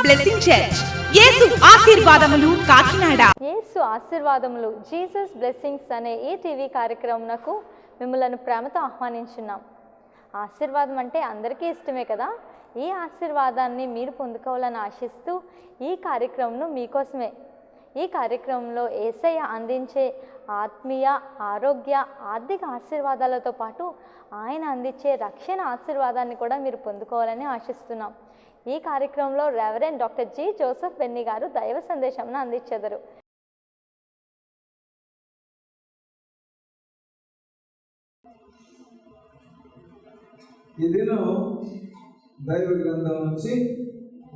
Blessing church. యేసు ఆశీర్వాదములు కాకినాడ. యేసు ఆశీర్వాదములు Jesus blessings అనే ఈ టీవీ కార్యక్రమంకు మిమ్మల్ని ప్రేమతో ఆహ్వానించున్నాం. ఆశీర్వాదం అంటే అందరికీ ఇష్టమే కదా. ఈ ఆశీర్వాదాన్ని మీరు పొందుకోవాలని ఆశిస్తూ ఈ కార్యక్రమం మీకోసమే. ఈ కార్యక్రమంలో యేసయ్య అందించే ఆత్మీయ, ఆరోగ్య, ఆర్థిక ఆశీర్వాదాలతో పాటు ఆయన అందించే రక్షణ ఆశీర్వాదాన్ని కూడా మీరు పొందుకోవాలని ఆశిస్తున్నాం. ఈ కార్యక్రమంలో reverend doctor G. Joseph Benny గారు దైవ సందేశంను అందించెదరు. ఈ దినం దైవ గ్రంథం నుంచి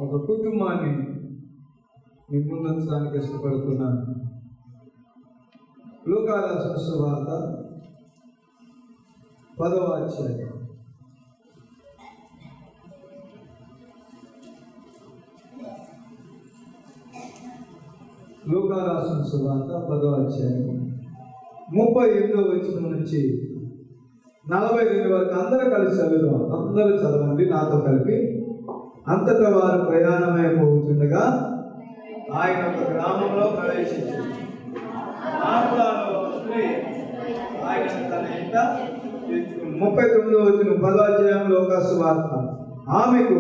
ఒక కుటుంబాన్ని మీ ముందుంచడానికి ఇష్టపడుతున్నాను. లూకా రాసిన సువార్త 10వ అధ్యాయం. లూకా రాసిన సువార్త 10వ అధ్యాయం 38వ వచనం నుంచి 42 వరకు అందరూ కలిసి చదువుదాం. అందరూ చదవండి నాతో కలిపి. అంతటా వారు ప్రయాణమైపోతుండగా ఆయన ఒక గ్రామంలో ప్రవేశించారు. ఆయన తన ఇంట 39వ వచనం 10వ అధ్యాయంలో ఒక సువార్త. ఆమెకు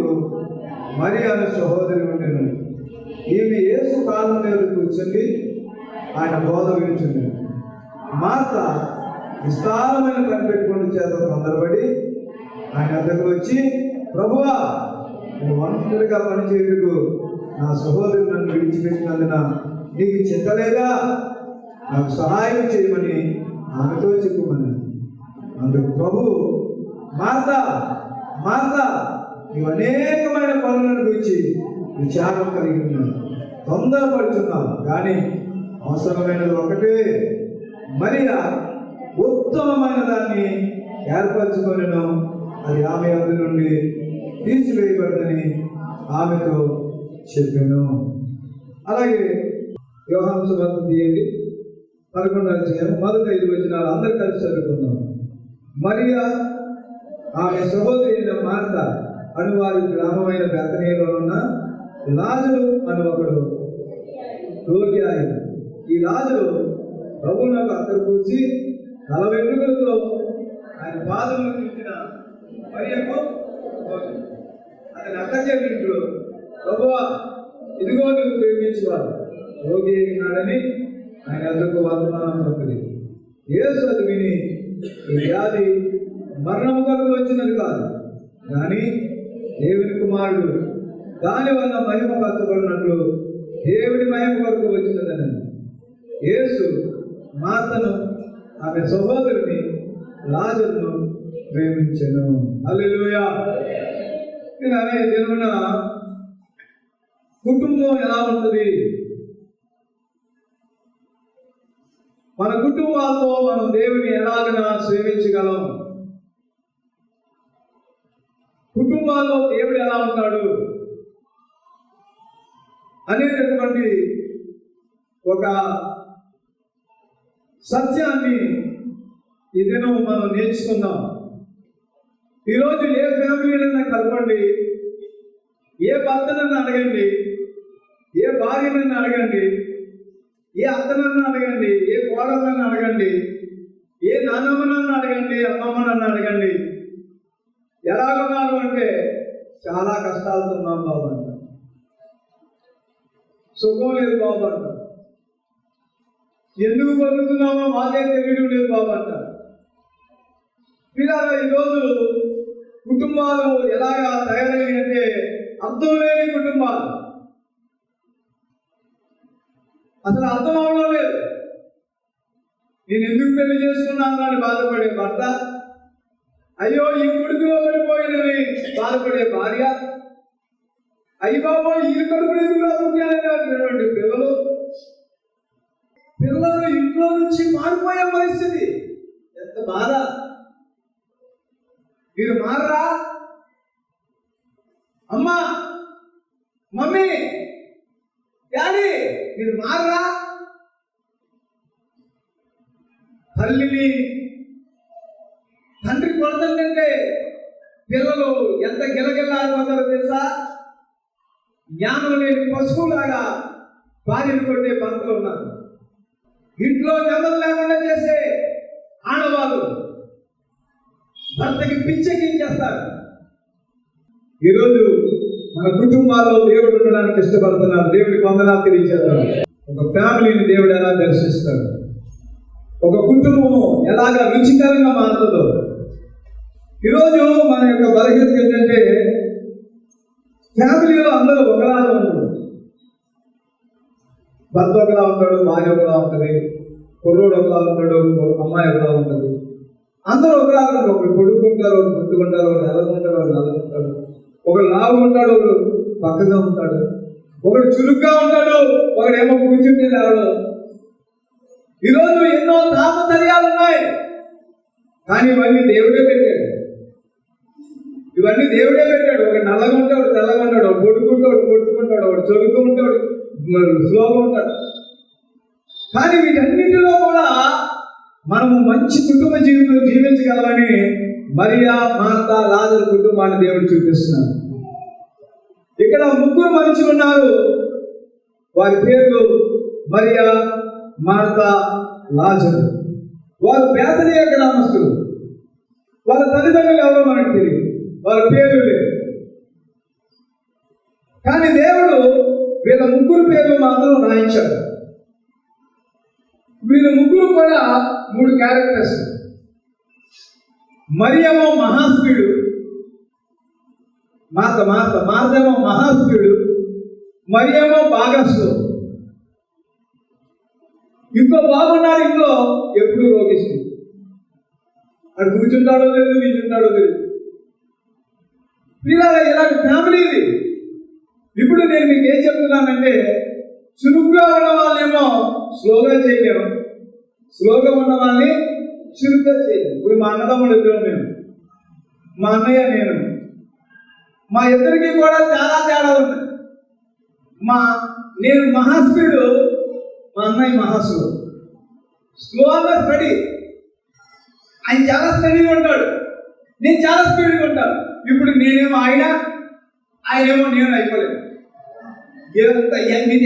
మరియ అనే సహోదరి ఉండెను. ఈమె యేసు కాలం మీద కూర్చొని ఆయన బోధ వింటుంది. మార్త విస్తారమైన పని పెట్టుకుని చేత తొందరపడి ఆయన దగ్గర వచ్చి, ప్రభువా, నేను ఒంటరిగా పని చేయటకు నా సహోదరు నన్ను విడిచిపెట్టినందున నీకు చింతలేదా? నాకు సహాయం చేయమని ఆమెతో చెప్పుమని. అందుకు ప్రభు, మార్త మార్త, నీవు అనేకమైన పనులను గురించి విచారం కలిగి ఉన్నాను, తొందరపడుతున్నావు, కానీ అవసరమైనది ఒకటే. మరియా ఉత్తమమైన దాన్ని ఏర్పరచుకొనెను, అది ఆమె వద్ద నుండి తీసివేయబడిందని ఆమెతో చెప్పాను. అలాగే యోహాను సువార్త తీయండి, 11వ అధ్యాయం 5 వచనాలు అందరూ కలిసి చదువుకుందాం. మరియా ఆమె సహోదరి అయిన మార్త అను వారి గ్రామమైన బెతనీలో ఉన్న లాజరు అను ఒకడు రోగి ఆయన. ఈ లాజరు ప్రభువునకు అత్తరు కూర్చి 40 వెంట్రుకలతో ఆయన పాదములు నింపిన మరియకు అతని అక్క చెల్లెళ్ళు, ప్రభువా, ఇదిగో నువ్వు ప్రేమించేవాడు రోగి అయినాడని ఆయన అందరికీ వర్తమానం పంపింది. యేసు అది విని, ఈ వ్యాధి మరణం కొరకు వచ్చినది కాదు, కానీ దేవుని కుమారుడు దాని వల్ల మహిమ పరచబడినట్లు దేవుడి మహిమ కొరకు వచ్చినదని యేసు మార్తను, ఆమె సహోదరుని లాజరును ప్రేమించెను. హల్లెలూయా. నేను అనే దినమున కుటుంబం ఎలా ఉంటుంది? మన కుటుంబాలతో మనం దేవుని ఎలాగైనా సేవించగలం? కుటుంబాల్లో దేవుడు ఎలా ఉంటాడు అనేటటువంటి ఒక సత్యాన్ని ఈ దినం మనం నేర్చుకుందాం. ఈరోజు ఏ ఫ్యామిలీనైనా కలపండి, ఏ భర్తనన్నా అడగండి, ఏ భార్యనన్నా అడగండి, ఏ అత్తనన్నా అడగండి, ఏ కోడలన్నా అడగండి, ఏ నాన్నమ్మనన్నా అడగండి, అమ్మమ్మనన్నా అడగండి, ఎలాగున్నారు అంటే చాలా కష్టాలతో ఉన్నాం బాబు అంట, సుఖం లేదు బాబు అంట, ఎందుకు బతుకుతున్నామో మాకే తెలియడం లేదు బాబు అంట. పిల్లలు ఈరోజు కుటుంబాలు ఎలాగా తయారయ్యాయి అంటే అర్థం లేని కుటుంబాలు, అసలు అర్థం అవడం లేదు. నేను ఎందుకు పెళ్లి చేసుకున్నాను అని బాధపడే భర్త, అయ్యో ఈ కొడుకులో పడిపోయిందని బాధపడే భార్య, అయ్యి బాబో ఈ కడుపులు ఎందుకు పుట్టారనేటువంటి పిల్లలు ఇంట్లో నుంచి మారిపోయే పరిస్థితి. ఎంత బాధ! మీరు మారరా? అమ్మా, మమ్మీ, డాడీ, మీరు మారరా? తల్లిని తండ్రి కొడతంటే పిల్లలు ఎంత గిలగిల్లాడిపోతారో తెలుసా? జ్ఞానం లేని పశువులాగా భార్యను కొట్టే భర్తలు ఉన్నారు. ఇంట్లో నెమ్మది లేకుండా చేసే ఆడవాళ్ళు భర్తకి పిచ్చెక్కించేస్తారు. ఈరోజు మన కుటుంబాల్లో దేవుడు ఉండడానికి ఇష్టపడుతున్నారు. దేవుడికి వందనాలు తెలియజేస్తారు. ఒక ఫ్యామిలీని దేవుడు ఎలా దర్శిస్తాడు, ఒక కుటుంబం ఎలాగా రుచికరంగా మారుతుందో. ఈరోజు మన యొక్క బలహీనత ఏంటంటే ఫ్యామిలీలో అందరూ ఒకలాగా ఉండరు. భర్త ఒకలా ఉంటాడు, భార్య ఒకలా ఉంటుంది, కుర్రోడు ఒకలా ఉంటాడు, అమ్మాయి ఒకలా ఉంటుంది. అందరూ ఒకలా ఉంటారు. ఒకరు కొడుకుంటారు, ఒకరు కొట్టుకుంటారు, ఒకరు ఎలాగుంటాడు, ఒకరు నల్లగుంటాడు, ఒకడు లావు ఉంటాడు, ఒకడు పక్కగా ఉంటాడు, ఒకడు చురుగ్గా ఉంటాడు, ఒకడేమో కూర్చుంటే లేవడు. ఈరోజు ఎన్నో తాపత్రయాలు ఉన్నాయి, కానీ ఇవన్నీ దేవుడే పెట్టాడు. ఇవన్నీ దేవుడే పెట్టాడు. ఒకడు నల్లగా ఉంటాడు, ఒకడు తెల్లగా ఉంటాడు, ఒకడు పొడుకుంటాడు, ఒకడు కొట్టుకుంటాడు, ఒకడు చురుగ్గా ఉంటాడు, స్లోగా ఉంటాడు. కానీ వీటన్నిటిలో కూడా మనము మంచి కుటుంబ జీవితం జీవించగలమని మరియా, మార్తా, లాజరు కుటుంబాన్ని దేవుడు చూపిస్తున్నాడు. ఇక్కడ ముగ్గురు మనుషులు ఉన్నారు. వారి పేర్లు మరియా, మార్తా, లాజరు. వారు బేతనియ గ్రామస్తులు. వాళ్ళ తల్లిదండ్రులు ఎవరో మనకు తెలియదు, వాళ్ళ పేర్లు లేవు. కానీ దేవుడు వీళ్ళ ముగ్గురు పేర్లు మాత్రం రాయించాడు. వీళ్ళ ముగ్గురు కూడా 3 క్యారెక్టర్స్. మరియేమో మహాస్పీడు, మార్తేమో మహాస్పీడు, మరియేమో బాగా స్లో. ఇంకో బాగున్నాడు ఇంట్లో, ఎప్పుడు రోగిస్తుంది. అక్కడ కూర్చుంటాడో లేదు, నిల్చుంటాడో లేదు. ఇలాంటి ఫ్యామిలీ ఇది. ఇప్పుడు నేను మీకు ఏం చెప్తున్నానంటే, చురుగ్గా ఉన్న వాళ్ళేమో స్లోగా చేయలేము, స్లోగా ఉన్న వాళ్ళని చురుగ్గా చేయలేము. ఇప్పుడు మా అన్నదమ్ముడు ఇద్దరు, మా అన్నయ్య, నేను. మా ఇద్దరికి కూడా చాలా తేడా ఉన్నాయి. నేను మహాస్పీడు, మా అన్నయ్య మహాస్లో. స్లో అన్న స్టడీ. ఆయన చాలా స్టడీగా ఉంటాడు, నేను చాలా స్పీడ్గా ఉంటాను. ఇప్పుడు నేనేమో ఆయనేమో నేను అయిపోలేదు. మీరు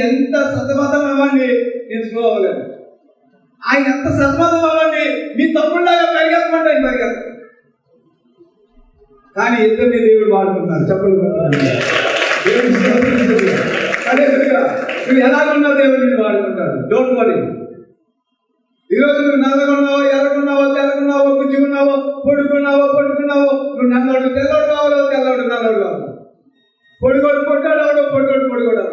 ఎంత సతమతం అవ్వండి, నేను స్లో అవ్వలేదు. ఆయన ఎంత సతమతం అవ్వండి, మీ తమ్ముళ్ళగా పరిగెత్తమంటే ఆయన పరిగెత్త. కానీ ఇద్దరిని దేవుడు వాడుకుంటున్నారు. చెప్పలు అదే నువ్వు ఎలాగున్నావు, దేవుడు నిన్ను వాడుకుంటాడు. Don't worry. ఈరోజు నువ్వు నల్లగున్నావో, ఎర్రగున్నావో, తెల్లగున్నావో, గుజ్జుకున్నావో, పొడుకున్నావో, నువ్వు నల్లడు తెల్లడు కావాలో, తెల్లడు నల్లడు కావాలి. పొడుగోడు పొట్టాడు, పొట్టోడు పొడుగోడు.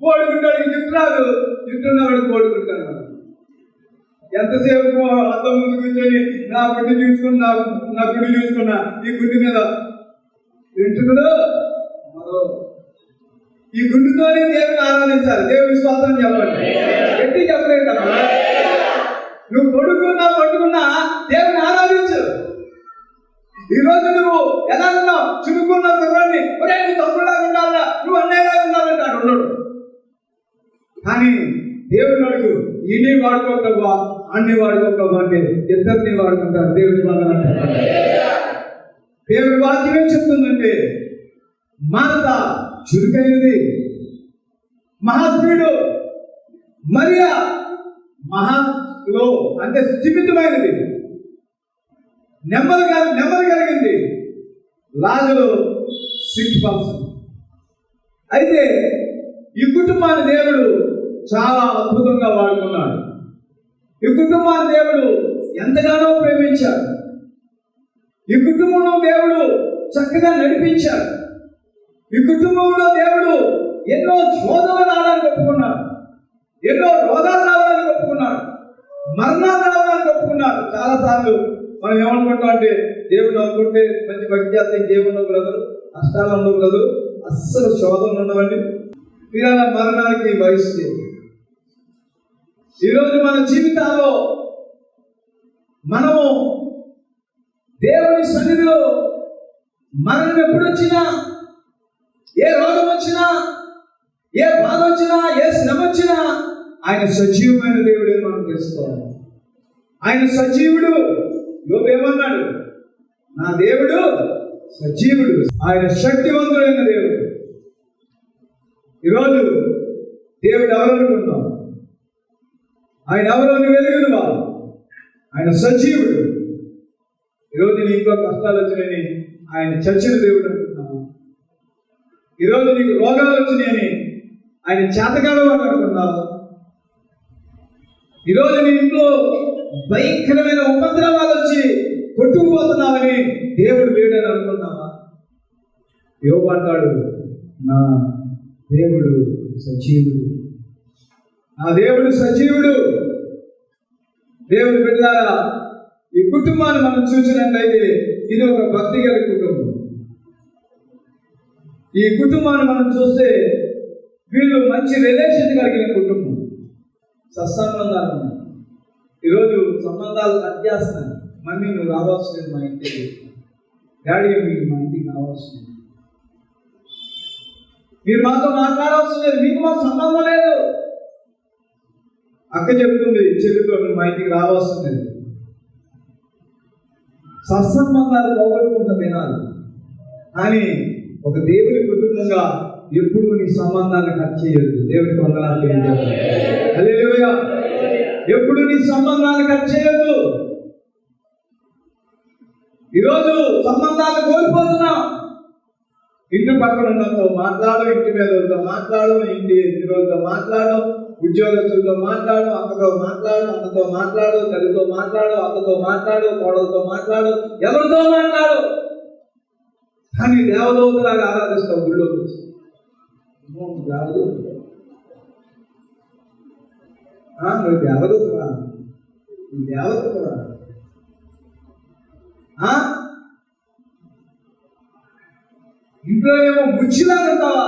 పొడుకుంటాడు జుట్టు రాదు, జుట్టున్నవాడు పొడుకుంటాడు. ఎంతసేపు అద్దం ముందు కూర్చొని నా గుడ్డు చూసుకున్నా, ఈ గుడ్డు మీద వెంట్రుకలు, ఈ గుడ్డుతోనే దేవుని ఆరాధించాలి. దేవుని స్తోత్రం చెప్పండి. ఎట్టి చెప్పలేదు కదా. నువ్వు పట్టుకున్నా దేవుని ఆరాధించు. ఈరోజు నువ్వు ఎలా ఉన్నావు, చురుకున్న కుర్రాన్ని, ఒరే నువ్వు తమ్ముడులాగా ఉండాలా, నువ్వు అన్నయ్యలాగా ఉండాలంటాడు ఉండడు. కానీ దేవుని అడుగు, ఇన్ని వాడుకోకపోవా, అన్ని వాడుకోకపోవా అంటే ఇద్దరిని వాడుకుంటారు. దేవుని వలన దేవుని వాక్యం ఏం చెప్తుందంటే, మార్త చురుకైనది, మహాస్పీడు. మరియా మహాలో అంటే స్థిమితమైనది, నెమ్మది కలిగింది. లాజరు 6%. అయితే ఈ కుటుంబాన్ని దేవుడు చాలా అద్భుతంగా వాడుకున్నాడు. ఈ కుటుంబాన్ని దేవుడు ఎంతగానో ప్రేమించాడు. ఈ కుటుంబంలో దేవుడు చక్కగా నడిపించాడు. ఈ కుటుంబంలో దేవుడు ఎన్నో శోధనలు రావడానికి ఒప్పుకున్నాడు, ఎన్నో రోగాలు రావడానికి ఒప్పుకున్నాడు, మరణాలు రావడానికి ఒప్పుకున్నాడు. చాలాసార్లు మనం ఏమనుకుంటాం అంటే, దేవుడు అనుకుంటే మంచి భక్తి చేస్తే ఇంకేముండవు బ్రదరు, కష్టాలు ఉండవు బ్రదరు, అస్సలు శోధనలు ఉండవండి. తీరాల మరణానికి వయసు. ఈరోజు మన జీవితాల్లో మనము దేవుని సన్నిధిలో మరణం ఎప్పుడు వచ్చినా, ఏ రోగం వచ్చినా, ఏ బాధ వచ్చినా, ఏ శ్రమ వచ్చినా, ఆయన సజీవమైన దేవుడు మనం తెలుసుకోవాలి. ఆయన సజీవుడు. యోబు ఏమన్నాడు? నా దేవుడు సజీవుడు, ఆయన శక్తివంతుడైన దేవుడు. ఈరోజు దేవుడు ఎవరు అనుకున్నాం? ఆయన ఎవరు వెలుగును వాడు, ఆయన సజీవుడు. ఈరోజు నీ ఇంట్లో కష్టాలు వచ్చినాయని ఆయన చచ్చిన దేవుడు అనుకున్నావా? ఈరోజు నీకు రోగాలు వచ్చినాయని ఆయన చేతకాడవాడు అనుకున్నావా? ఈరోజు నీ ఇంట్లో భయంకరమైన ఉపద్రవాలు వచ్చి కొట్టుకుపోతున్నావని దేవుడు లేడని అనుకున్నావా? యోబు అంటాడు, నా దేవుడు సజీవుడు, నా దేవుడు సజీవుడు. దేవుడు బిడ్డలారా, ఈ కుటుంబాన్ని మనం చూసినట్లయితే ఇది ఒక భక్తి గల కుటుంబం. ఈ కుటుంబాన్ని మనం చూస్తే వీళ్ళు మంచి రిలేషన్ కలిగిన కుటుంబం, సత్సంబంధాలు. ఈరోజు సంబంధాలు కట్ చేస్తున్నాయి. మమ్మీ నువ్వు రావాల్సింది మా ఇంటికి, డాడీ మీరు మా ఇంటికి రావాల్సింది, మీరు మాతో మాట్లాడవలసిన లేదు, మీకు మాకు సంబంధం లేదు. అక్క చెప్తుంది చెల్లితో, నువ్వు మా ఇంటికి రావాల్సింది లేదు. సత్సంబంధాలు పోగొట్టుకుంటా వినాలి. కానీ ఒక దేవుని కుటుంబంగా ఎప్పుడు నీ సంబంధాన్ని కట్ చేయొద్దు. దేవునికి వందనాలు తెలియజేయాలి. హల్లెలూయా. ఎప్పుడు నీ సంబంధాన్ని కట్ చేయొద్దు. ఈరోజు సంబంధాలు కోల్పోతున్నాం. ఇంటి పక్కన ఉన్నతో మాట్లాడు, ఇంటి మీద మాట్లాడు, ఇంటి రోజుతో మాట్లాడు, ఉద్యోగస్తులతో మాట్లాడు, అక్కతో మాట్లాడు, అన్నతో మాట్లాడు, తల్లితో మాట్లాడు, అక్కతో మాట్లాడు, కోడలతో మాట్లాడు, ఎవరితో మాట్లాడు. కానీ దేవదూతలాగా ఆరాధిస్తావు గుళ్ళోకి వచ్చి. నువ్వు దేవదూతరా, నువ్వు దేవదూతరా. ఇంట్లో ఏమో ముచ్చిలాగా ఉంటావా?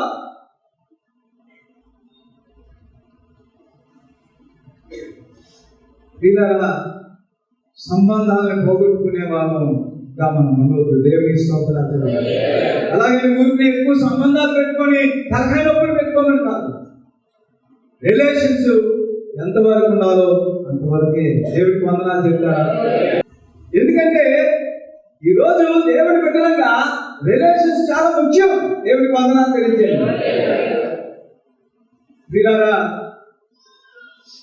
వీళ్ళ సంబంధాలను పోగొట్టుకునే వాళ్ళుగా మనం ఉండవద్దు. దేవుని స్తోత్రాలు. అలాగే ఊరికి ఎక్కువ సంబంధాలు పెట్టుకొని తలకాయ నొప్పులు పెట్టుకోమని కాదు. రిలేషన్స్ ఎంతవరకు ఉండాలో అంతవరకే దేవుడికి వందనాలు చెప్తారా. ఎందుకంటే ఈరోజు దేవుడి బిడ్డలంగా రిలేషన్స్ చాలా ముఖ్యం. దేవుడికి వందనాలు తెలియజేయండి. వీరారా,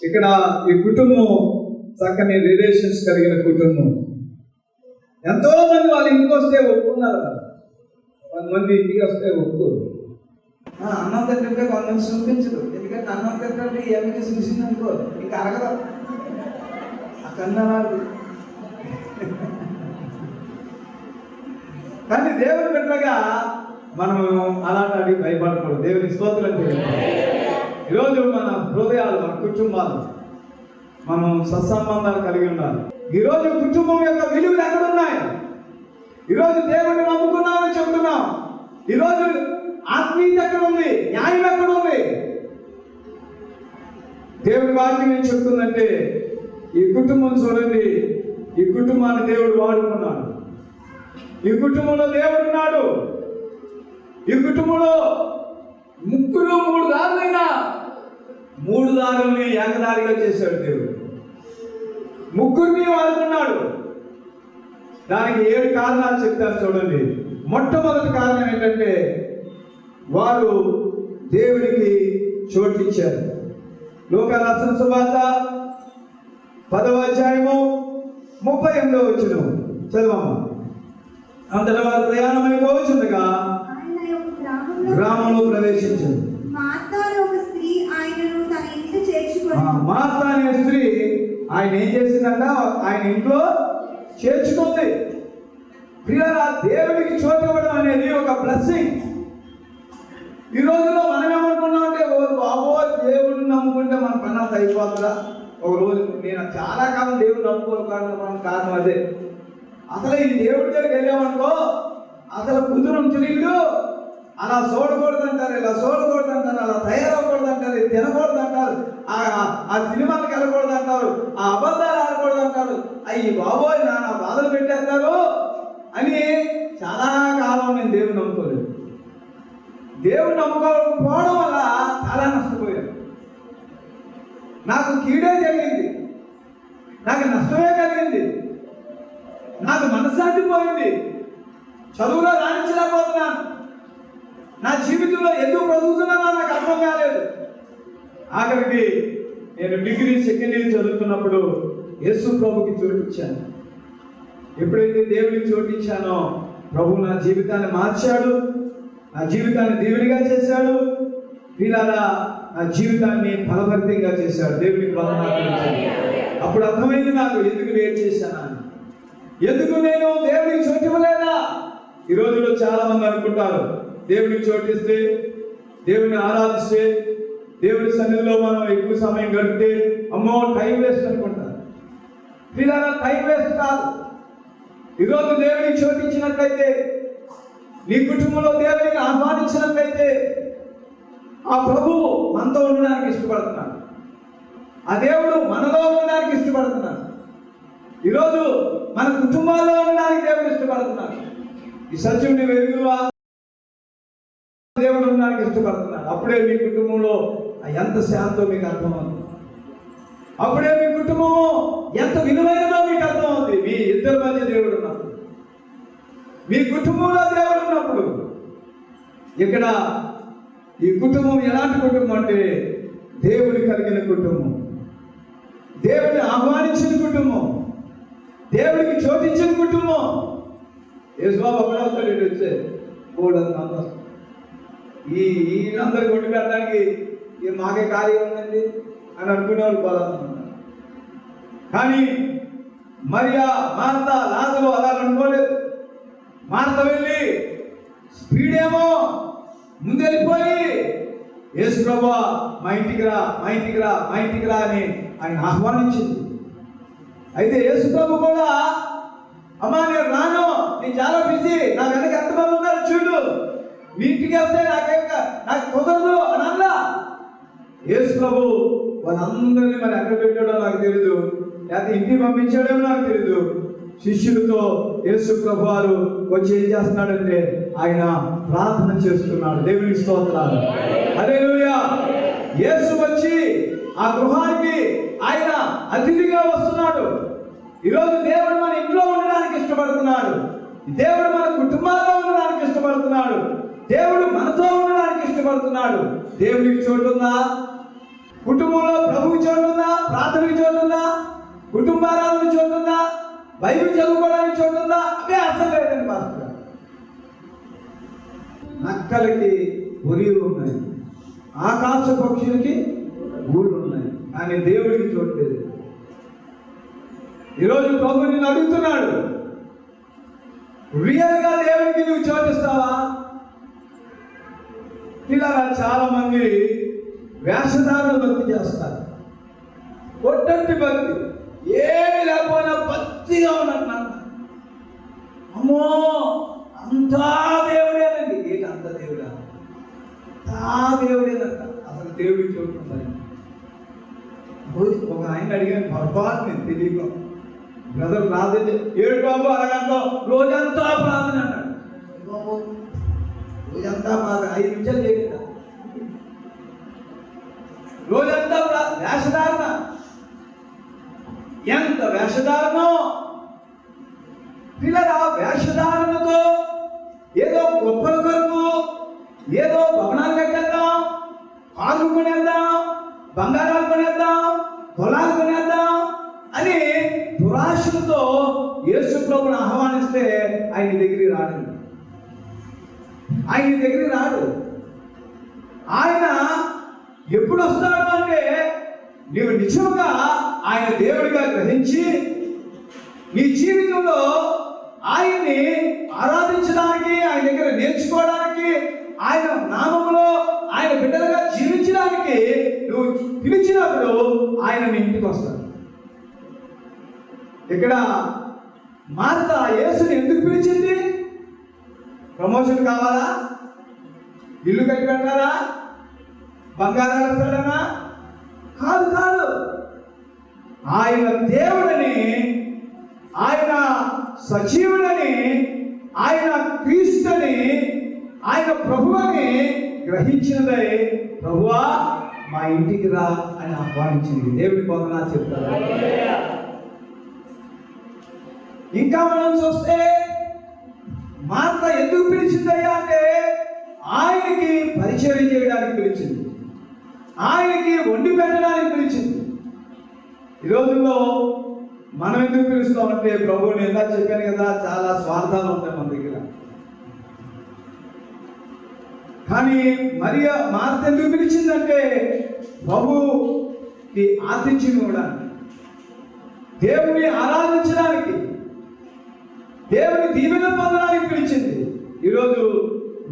ఇక్కడ ఈ కుటుంబం చక్కని రిలేషన్స్ కలిగిన కుటుంబం. ఎంతో మంది వాళ్ళ ఇంటికి వస్తే ఒప్పుకున్నారు. కొంతమంది ఇంటికి వస్తే ఒప్పుకోరు. అన్నం తింటే కొంతమంది చూపించదు. ఎందుకంటే అన్నం తింటే ఏమైనా చూసింది అనుకో ఇంకా అరగదు. ఆ కన్నాడు. కానీ దేవుని బిడ్డగా మనం అలాంటి భయపడకూడదు. దేవుని స్తోత్రం చేయాలి. ఈరోజు మన హృదయాలు, మన కుటుంబాలు, మనం సత్సంబంధాలు కలిగి ఉండాలి. ఈరోజు కుటుంబం యొక్క విలువలు ఎక్కడున్నాయి? ఈరోజు దేవుడిని నమ్ముకున్నామని చెప్తున్నాం. ఈరోజు ఆత్మీయత ఎక్కడ ఉంది? న్యాయం ఎక్కడ ఉంది? దేవుడి వాక్యం ఏం చెప్తుందంటే, ఈ కుటుంబం చూడండి, ఈ కుటుంబాన్ని దేవుడు వాడుకున్నాడు. ఈ కుటుంబంలో దేవుడు ఉన్నాడు. ఈ కుటుంబంలో ముగ్గురు 3 దారులైనా 3 దారుల్ని ఏకదారిగా చేశాడు దేవుడు. ముగ్గురిని వాడుకున్నాడు. దానికి 7 కారణాలు చెప్తాను చూడండి. మొట్టమొదటి కారణం ఏంటంటే, వారు దేవుడికి చోటిచ్చారు. లోకా రాసిన సువార్త 10వ అధ్యాయము 38వ వచనం చదవమ్మా. అంతటా వారు ప్రయాణమైపోవచ్చుండగా గ్రామంలో ప్రవేశించారు. మార్తా అనే స్త్రీ ఆయన ఏం చేసిందంట? ఆయన ఇంట్లో చేర్చుకుంది. ప్రియులారా, దేవుడికి చోటు ఇవ్వడం అనేది ఒక బ్లెస్సింగ్. ఈ రోజుల్లో మనం ఏమనుకున్నామంటే, బాబో దేవుడిని నమ్ముకుంటే మన పని అంత అయిపోతుందా? ఒక రోజు నేను చాలా కాలం దేవుడిని నమ్ముకోవడం కారణం అదే. అసలు ఈ దేవుడి దగ్గరికి వెళ్ళామనుకో, అసలు కుదురుంచులు అలా చూడకూడదు అంటారు, ఇలా చూడకూడదు అంటారు, అలా తయారవ్వకూడదు అంటారు, ఇది తినకూడదు అంటారు, ఆ సినిమాలకు వెళ్ళకూడదు అంటారు, ఆ అబద్ధాలు ఆడకూడదు అంటారు. అయ్యి బాబోయ్ నా బాధలు పెట్టేస్తారు అని చాలా కాలం నేను దేవుని నమ్ముకోలేదు. దేవుని నమ్ముకోకపోవడం వల్ల చాలా నష్టపోయాను. నాకు కీడే జరిగింది, నాకు నష్టమే కలిగింది, నాకు మనశ్శాంతి పోయింది, చదువులో రాణించలేకపోతున్నాను. నా జీవితంలో ఎందుకు బ్రతుకుతున్నానో నాకు అర్థం కాలేదు. ఆఖరికి నేను డిగ్రీ సెకండ్ ఇయర్ చదువుతున్నప్పుడు యేసు ప్రభుకి చోటిచ్చాను. ఎప్పుడైతే దేవుడికి చోటిచ్చానో ప్రభు నా జీవితాన్ని మార్చాడు, నా జీవితాన్ని దేవుడిగా చేశాడు. వీళ్ళలా నా జీవితాన్ని ఫలభరితంగా చేశాడు. దేవుడికి వందనాలు. అప్పుడు అర్థమైంది నాకు ఎందుకు లేట్ చేశానని, ఎందుకు నేను దేవుడికి చోటు ఇవ్వలేదా. ఈ రోజుల్లో చాలా మంది అనుకుంటారు దేవుడికి చోటిస్తే, దేవుడిని ఆరాధిస్తే, దేవుడి సన్నిధిలో మనం ఎక్కువ సమయం గడిపితే అమ్మో టైం వేస్ట్ అనుకుంటారు. వీళ్ళ టైం వేస్ట్ కాదు. ఈరోజు దేవుడికి చోటించినట్లయితే, నీ కుటుంబంలో దేవుడిని ఆహ్వానించినట్లయితే ఆ ప్రభువు మనతో ఉండడానికి ఇష్టపడుతున్నాడు. ఆ దేవుడు మనలో ఉండడానికి ఇష్టపడుతున్నాడు. ఈరోజు మన కుటుంబాల్లో ఉండడానికి దేవుడు ఇష్టపడుతున్నాడు. ఈ సత్యుడిని వెలుగువా దేవుడు ఉండడానికి ఇష్టపడుతున్నాడు. అప్పుడే మీ కుటుంబంలో ఎంత శాంతో మీకు అర్థమవుతుంది. అప్పుడే మీ కుటుంబము ఎంత విలువైనదో మీకు అర్థమవుతుంది. మీ ఇద్దరి మధ్య దేవుడు ఉన్నప్పుడు, మీ కుటుంబంలో దేవుడు ఉన్నప్పుడు. ఇక్కడ ఈ కుటుంబం ఎలాంటి కుటుంబం అంటే దేవుడు కలిగిన కుటుంబం, దేవుడిని ఆహ్వానించిన కుటుంబం, దేవుడికి చోటించిన కుటుంబం. యేసుబాబు అప్పుడవుతాడు వచ్చే మూడంత ఈ అందరికి కొట్టి పెట్టడానికి మాకే కార్యం ఉందండి అని అనుకునేవాళ్ళు పోదాం. కానీ మరియా, మార్త, లాజరు అలా అనుకోలేదు. మార్త వెళ్ళి స్పీడేమో ముందు వెళ్ళిపోయి యేసు ప్రభువా మా ఇంటికి రా, మా ఇంటికి రా, మా ఇంటికి రా అని ఆయన ఆహ్వానించింది. అయితే యేసు ప్రభు కూడా అమ్మా నేను రాను, నేను చాలా బిజీ, నా వెనక ఎంతమంది ఉన్నారు చూడు, మీ ఇంటికి వెళ్తే నాకు కుదరదు అని అన్నా. యేసు ప్రభు వాళ్ళందరినీ మరి ఎక్కడ పెట్టాడో నాకు తెలీదు, లేకపోతే ఇంటికి పంపించాడో నాకు తెలీదు. శిష్యులతో యేసు ప్రభు వారు వచ్చి ఏం చేస్తున్నాడంటే ఆయన ప్రార్థన చేస్తున్నాడు. దేవునికి స్తోత్రాలు, హల్లెలూయా. యేసు వచ్చి ఆ గృహానికి ఆయన అతిథిగా వస్తున్నాడు. ఈరోజు దేవుడు మన ఇంట్లో ఉండడానికి ఇష్టపడుతున్నాడు. దేవుడు మన కుటుంబాల్లో ఉండడానికి ఇష్టపడుతున్నాడు. దేవుడు మనతో ఉండడానికి ఇష్టపడుతున్నాడు. దేవుడికి చోటు ఉందా? కుటుంబంలో ప్రభువుకి చోటు ఉందా? ప్రార్థనకి చోటు ఉందా? కుటుంబారాధనకి చోటు ఉందా? బైబిల్ చదువుకోవడానికి చోటు ఉందా? అవే అర్థం లేదండి పాస్టర్. నక్కలకి పొరియలు ఉన్నాయి, ఆకాశ పక్షులకి గూళ్ళు ఉన్నాయి, కానీ దేవుడికి చోటు లేదు. ఈరోజు ప్రభు నిన్ను అడుగుతున్నాడు, రియల్గా దేవుడికి నువ్వు చోటిస్తావా? ఇలా చాలా మంది వేషధారణ భక్తి చేస్తారు. ఒట్టంటి భక్తి, ఏమి లేకపోయినా భక్తిగా ఉన్నట్టు. అమ్మో అంతా దేవుడేనండి. ఏంటి అంత దేవుడా? అంతా దేవుడేనంట. అసలు దేవుడికి చూడుకుంటాను. ఒక ఆయన అడిగాను పొరపాటు, నేను తెలియక, బ్రదర్ ప్రార్థన ఏడు బాబు అరగంట రోజంతా ప్రార్థన అన్నాడు. బాబు రోజంతా ప్రార్థన 5 నిమిషాలు చేయకుండా రోజంతా వేషధారణ. ఎంత వేషధారణో పిల్లల వేషధారణతో ఏదో గొప్పల కొరకు ఏదో భవనాలు కట్టేద్దాం, కార్లు కొనేద్దాం, బంగారాలు కొనేద్దాం, పొలాలు కొనేద్దాం అని దురాశలతో యేసు ప్రభువుని ఆహ్వానిస్తే ఆయన దగ్గరికి రాడు. ఆయన దగ్గరికి రాడు. ఆయన ఎప్పుడు వస్తాడు అంటే నీవు నిజంగా ఆయన దేవుడిగా గ్రహించి నీ జీవితంలో ఆయన్ని ఆరాధించడానికి, ఆయన దగ్గర నేర్చుకోవడానికి, ఆయన నామములో ఆయన బిడ్డలుగా జీవించడానికి నువ్వు పిలిచినప్పుడు ఆయన నీ ఇంటికి వస్తాడు. ఇక్కడ మార్త యేసుని ఎందుకు పిలిచింది? ప్రమోషన్ కావాలా? ఇల్లు కట్టి పెట్టాలా? బంగారాలు ఇస్తాడనా? కాదు కాదు. ఆయన దేవుడని, ఆయన సజీవుడని, ఆయన క్రీస్తుని, ఆయన ప్రభువని గ్రహించినదై ప్రభువా మా ఇంటికి రా అని ఆహ్వానించింది. దేవుడి పొందనా చెప్తారు. ఇంకా మనం చూస్తే మార్త ఎందుకు పిలిచిందయ్యా అంటే ఆయనకి పరిచయం చేయడానికి పిలిచింది, ఆయనకి వండి పెట్టడానికి పిలిచింది. ఈ రోజుల్లో మనం ఎందుకు పిలుస్తామంటే, ప్రభువుని ఎలా చెప్పాను కదా, చాలా స్వార్థాలు ఉంటాయి మన దగ్గర. కానీ మార్త ఎందుకు పిలిచిందంటే, ప్రభుకి ఆతిథ్యం ఇవ్వడానికి, దేవుని ఆరాధించడానికి, దేవుని దీవెన పొందడానికి పిలిచింది. ఈరోజు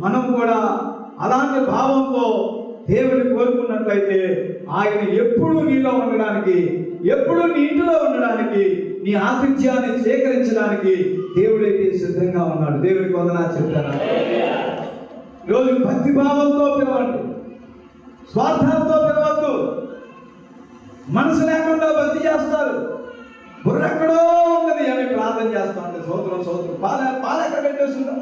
మనం కూడా అలాంటి భావంతో దేవుని కోరుకున్నట్లయితే, ఆయన ఎప్పుడూ నీలో ఉండడానికి, ఎప్పుడూ నీ ఇంటిలో ఉండడానికి, నీ ఆతిథ్యాన్ని సేకరించడానికి దేవుడైతే సిద్ధంగా ఉన్నాడు. దేవునికి వందనాలు చెప్తారా? ఈరోజు భక్తి భావంతో పిలవండి, స్వార్థంతో పిలవద్దు. మనసు లేకుండా భక్తి చేస్తారు, బుర్రెక్కడో ఉన్నది అని ప్రార్థన చేస్తా ఉంటే సోదరం సోదరం పాలు ఎక్కడ పెట్టేస్తున్నాం,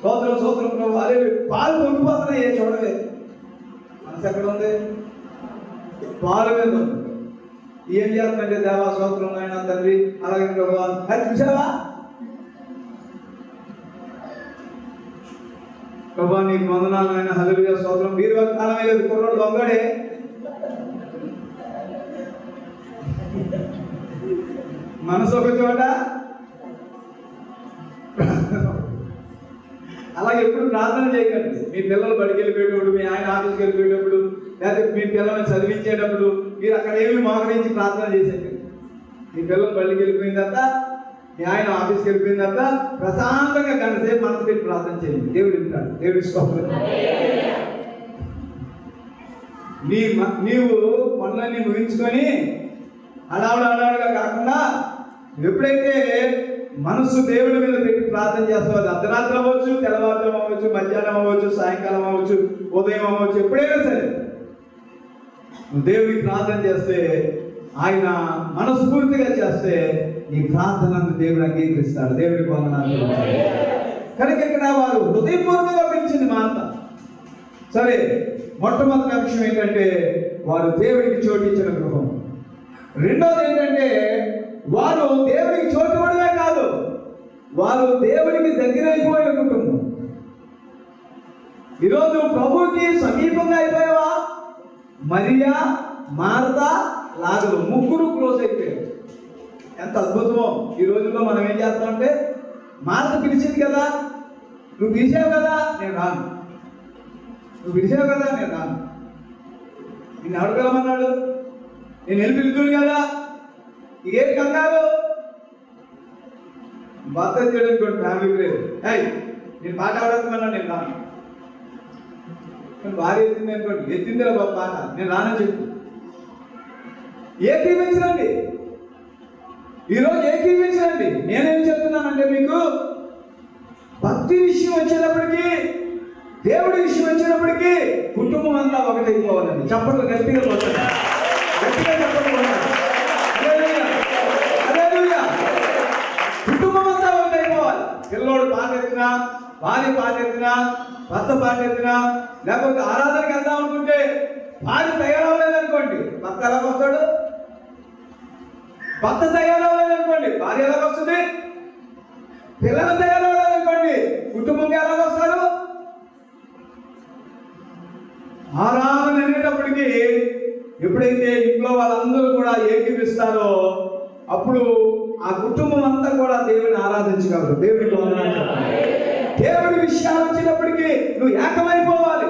సోదరం సోదరం ప్రభు, అరే పాలు పొంగిపోతున్నాయి, చూడవే మనసు ఎక్కడ ఉంది, పాలు మీద ఉంది. ఏం చేస్తుందంటే, దేవా సోదరం ఆయన తండ్రి, అలాగే ప్రభు అది చూసావా ప్రభా నీకు వందనాలు ఆయన, హల్లెలూయా స్తోత్రం. మీరు కాలం లేదు, కుర్రోడు దొంగడే, మనసు ఒక చోట. అలాగే ఎప్పుడు ప్రార్థన చేయకండి. మీ పిల్లలు బడికి వెళ్ళిపోయేటప్పుడు, మీ ఆయన ఆఫీస్కి వెళ్ళిపోయేటప్పుడు, లేకపోతే మీ పిల్లల్ని చదివించేటప్పుడు మీరు అక్కడ ఏమి మోకరించి ప్రార్థన చేసేది. మీ పిల్లలు బడికి వెళ్ళిపోయిన తర్వాత, మీ ఆయన ఆఫీస్కి వెళ్ళిపోయిన తర్వాత ప్రశాంతంగా గంటసేపు మనసు పెట్టి ప్రార్థన చేయండి. దేవుడు వింటాడు. దేవుడి స్తోత్రం. నీవు పనులన్నీ ముగించుకొని హడావుడిగా కాకుండా, ఎప్పుడైతే మనసు దేవుడి మీద పెట్టి ప్రార్థన చేస్తావు, అది అర్ధరాత్రి అవ్వచ్చు, తెల్లవారుజాము అవ్వచ్చు, మధ్యాహ్నం అవ్వచ్చు, సాయంకాలం అవ్వచ్చు, ఉదయం అవ్వచ్చు, ఎప్పుడైనా సరే నువ్వు దేవుడికి ప్రార్థన చేస్తే, ఆయన మనస్ఫూర్తిగా చేస్తే నీ ప్రార్థనను దేవుడు అంగీకరిస్తాడు. దేవుడికి వందనాలు. కనుక ఇక్కడ వారు హృదయపూర్వకంగా పిలిచింది మార్త. సరే, మొట్టమొదటి విషయం ఏంటంటే, వారు దేవుడికి చోటించిన గృహం. రెండోది ఏంటంటే, వారు దేవుడికి చోటు ఇవ్వడమే కాదు, వారు దేవుడికి దగ్గరైపోయిన కుటుంబం. ఈరోజు ప్రభువుకి సమీపంగా అయిపోయావా? మరియా, మార్త, లాజరు ముగ్గురు క్లోజ్ అయిపోయారు. ఎంత అద్భుతమో! ఈ రోజుల్లో మనం ఏం చేస్తామంటే, మార్త పిలిచింది కదా, నువ్వు పిలిచావు కదా, నేను రాను. నువ్వు పిలిచావు కదా, నేను రాను. నిన్ను ఎవరు పిలవమన్నాడు? నేను వెళ్ళి పిలుతుడు కదా, ఇదేంటి కంగారు? భర్త చేయడం ఫ్యామిలీ లేదు. నేను పాట ఆడమన్నా, నేను రాను. భార్య ఎత్తింది అనుకోండి, ఎత్తిందిరా బాబు పాట, నేను రానని చెప్పు. ఏకీవించండి. ఈరోజు ఏకీవించండి. నేనేం చెప్తున్నానంటే, మీకు భక్తి విషయం వచ్చేటప్పటికి, దేవుడి విషయం వచ్చేటప్పటికి కుటుంబం అంతా ఒకటైపోవాలండి. చప్పట్లు గట్టిగా పోతాయి, గట్టిగా చప్పట్లు పోతాయి. కుటుంబం అంతా ఒకటైపోవాలి. పిల్లోడు పాట ఎత్తినా, భార్య పాట ఎత్తినా, భర్త పాట ఎత్తినా, లేకపోతే ఆరాధనకి వెళ్దాం అనుకుంటే భార్య తయారవ్వలేదనుకోండి, భర్త ఎలాగ వస్తాడు? భర్త తయారవ్వలేదనుకోండి, భార్య ఎలాగ వస్తుంది? పిల్లలు తయారవ్వలేదనుకోండి, కుటుంబంగా ఎలాగ వస్తారు? ఆరాధన అనేటప్పటికీ ఎప్పుడైతే ఇంట్లో వాళ్ళందరూ కూడా ఏకీపిస్తారో, అప్పుడు ఆ కుటుంబం అంతా కూడా దేవుని ఆరాధించగలరు. దేవుడికి వందనాలు. దేవుడి విషయాలు వచ్చినప్పటికీ నువ్వు ఏకమైపోవాలి.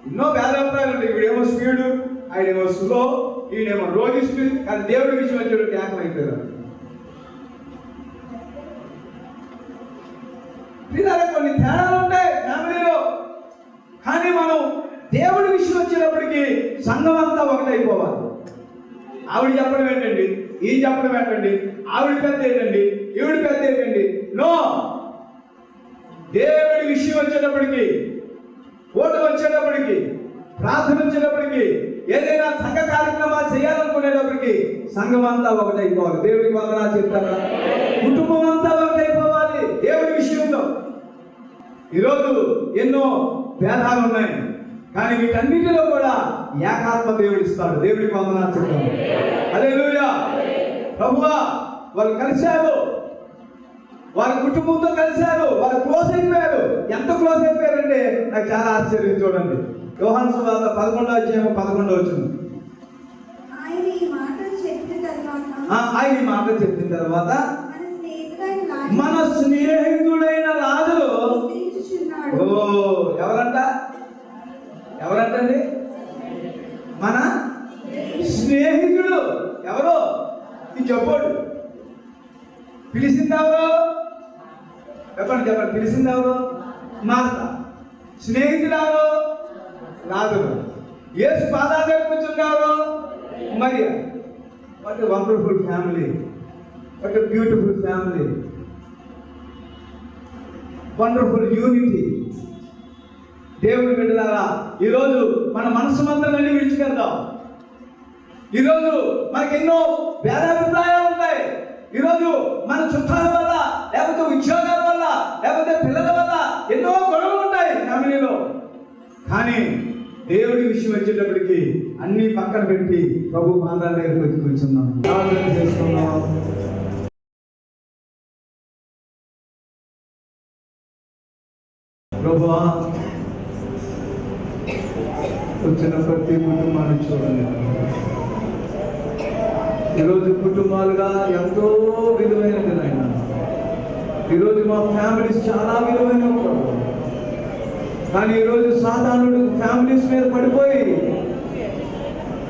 ఎన్నో భేదాభిప్రాయాలు ఉంటాయి. వీడేమో స్పీడు, ఆయనేమో స్లో, ఈయనేమో రోగిష్ఠుడు. కానీ దేవుడి విషయం వచ్చేటప్పుడు ఏకమైపోయారు. కొన్ని తేడాలు ఉంటాయి ఫ్యామిలీలో, కానీ మనం దేవుడి విషయం వచ్చినప్పటికీ సంఘం అంతా ఒకటైపోవాలి. ఆవిడ చెప్పడం ఏంటండి, ఈయన చెప్పడం ఏంటండి, ఆవిడ పెద్ద ఏంటండి, ఈవిడ పెద్ద ఏంటండి? నో, దేవుడి విషయం వచ్చేటప్పటికి, ఓటు వచ్చేటప్పటికి, ప్రార్థన వచ్చేటప్పటికి, ఏదైనా సంఘ కార్యక్రమాలు చేయాలనుకునేటప్పటికి సంఘం అంతా ఒకటైపోవాలి. దేవుడికి వందనాలు చెప్తారా? కుటుంబం అంతా ఒకటైపోవాలి దేవుడి విషయంలో. ఈరోజు ఎన్నో భేదాలు ఉన్నాయి, కానీ వీటన్నిటిలో కూడా ఏకాత్మ దేవుడు ఇస్తాడు. దేవుడికి వందనాలు చెప్తాను. హల్లెలూయా. ప్రభువా, వాళ్ళు కలిశారు, వారి కుటుంబంతో కలిశారు, వారు క్లోజ్ అయిపోయారు. ఎంత క్లోజ్ అయిపోయారంటే నాకు చాలా ఆశ్చర్యం. చూడండి, యోహాను సువార్త 11:11. ఆయన ఈ మాటలు చెప్పిన తర్వాత ఆయన ఈ మాట చెప్పిన తర్వాత మన స్నేహితుడైన లాజరు నిద్రించుచున్నాడు. ఎవరంటండి? మన స్నేహితుడు. ఎవరో ఈ చెప్పాడు. పిలిచింది ఎవరు? చెప్పండి. పిలిచింది ఎవరు? మార్త. స్నేహితుడు ఎవరు? లాజరు. యేసు పాదాల దగ్గర కూర్చున్నారు Mariya. What a wonderful family, what a beautiful family, wonderful unity. దేవుని బిడ్డలారా, ఈరోజు మన మనసు మంత్రాన్ని విడిచిపెడదాం. ఈరోజు మనకి ఎన్నో భేదాభిప్రాయాలు ఉంటాయి. ఈరోజు మన చుట్టాల వల్ల, లేకపోతే ఉద్యోగాల వల్ల, లేకపోతే పిల్లల వల్ల ఎన్నో గొడవలు ఉంటాయి ఫ్యామిలీలో. కానీ దేవుడి విషయం వచ్చేటప్పటికి అన్ని పక్కన పెట్టి ప్రభు పాదాల దగ్గరికి వచ్చి కూర్చున్నాం, ప్రార్థన చేసుకున్నాం. ప్రభువా, వచ్చిన ప్రతి కుటుంబాన్ని చూడండి. ఈరోజు కుటుంబాలుగా ఎంతో విలువైనది నాయన. ఈరోజు మా ఫ్యామిలీస్ చాలా విలువైనవి ప్రభు. కానీ ఈరోజు సాధారణుడు ఫ్యామిలీస్ మీద పడిపోయి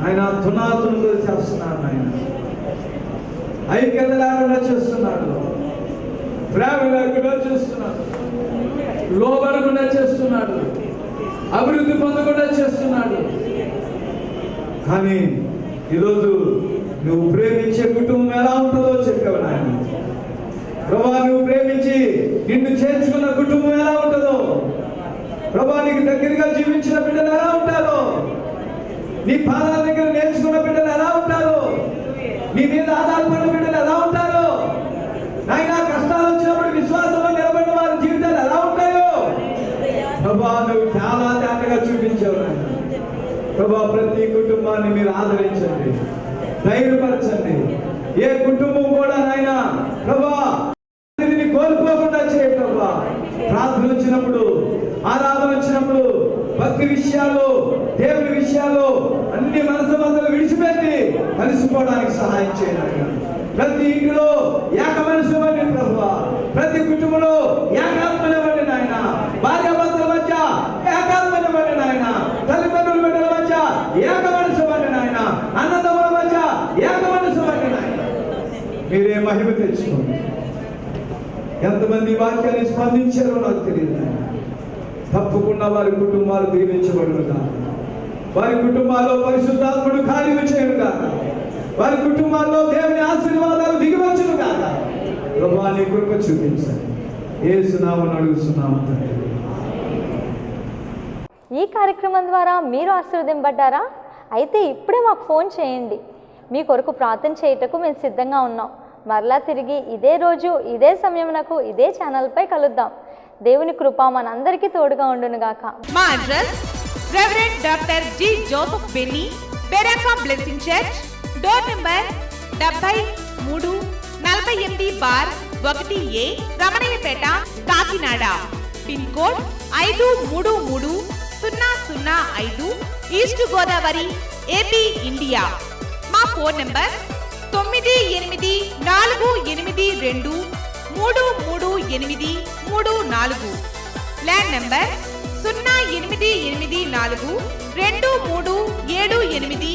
ఆయన తునాతులు చేస్తున్నాడు. ఆయన ఐక్యత లేకుండా చేస్తున్నాడు, ప్రేమ లేకుండా చేస్తున్నాడు, లోబడకుండా చేస్తున్నాడు, అభివృద్ధి పొందకుండా చేస్తున్నాడు. కానీ ఈరోజు నువ్వు ప్రేమించే కుటుంబం ఎలా ఉంటుందో చెప్పావు నాయన. ప్రభా, నువ్వు ప్రేమించి నిన్ను చేర్చుకున్న కుటుంబం ఎలా ఉంటుందో, ప్రభా నీకు దగ్గరగా జీవించిన బిడ్డలు ఎలా ఉంటారో, నీ పాదాల దగ్గర నేర్చుకున్న బిడ్డలు ఎలా ఉంటారో, నీ మీద ఆధారపడిన బిడ్డలు ఎలా ఉంటారో, నాయన కష్టాలు వచ్చినప్పుడు విశ్వాసంలో నిలబడిన వారి జీవితాలు ఎలా ఉంటాయో ప్రభా నువ్వు చాలా తేటగా చూపించావు నాయన. ప్రభా, ప్రతి కుటుంబాన్ని మీరు ఆదరించండి, ధైర్యపరచండి. ఏ కుటుంబం కూడా నాయన ప్రభా కోల్పోకుండా చేయ ప్రభా. ప్రార్థన వచ్చినప్పుడు, ఆరాధన వచ్చినప్పుడు, భక్తి విషయాలు, దేవుని విషయాలు అన్ని మనసు మందులు విడిచిపెట్టి కలిసిపోవడానికి సహాయం చేయాలి. ప్రతి ఇంటిలో ఏక మనసు ఇవ్వండి ప్రభువా. ప్రతి కుటుంబంలో ఏకాత్మనివ్వండి నాయన. భార్యాభర్తల మధ్య ఏకాత్మనివ్వండి నాయన. తల్లిదండ్రుల బిడ్డల మధ్య ఏక మనసు ఇవ్వండి నాయన. అన్నదమ్ముల మధ్య ఏక మనసు ఇవ్వండి నాయన. మీరే మహిమ తెచ్చుకోండి. ఎంతమంది వాక్యాన్ని స్పందించారో నాకు తెలియదు. తప్పకుండా వారి కుటుంబాలు దీవించబడుగా, వారి కుటుంబాల్లో పరిశుద్ధాత్ముడు కార్యము చేయనుగా, వారి కుటుంబాల్లో దేవుని ఆశీర్వాదాలు దిగివచ్చునుగా. ప్రభువా, నీ కృప చూపించండి. యేసు నామమున అడుగుతున్నాము తండ్రి. ఈ కార్యక్రమం ద్వారా మీరు ఆశీర్వదింపబడ్డారా? అయితే ఇప్పుడే మాకు ఫోన్ చేయండి. మీ కొరకు ప్రార్థన చేయుటకు మేము సిద్ధంగా ఉన్నాం. మరలా తిరిగి ఇదే రోజు ఇదే సమయమునకు ఇదే ఛానల్పై కలుద్దాం. దేవుని కృప మనందరికీ తోడుగా ఉండునుగాక. మా address reverend doctor G Joseph Benny, Beracah blessing church, door number 73-48-1A, Ramanayyapeta, Kakinada. Pin code 533005, East Godavari, AP, India. మా ఫోన్ నెంబర్ 9882338334. Land number 08842378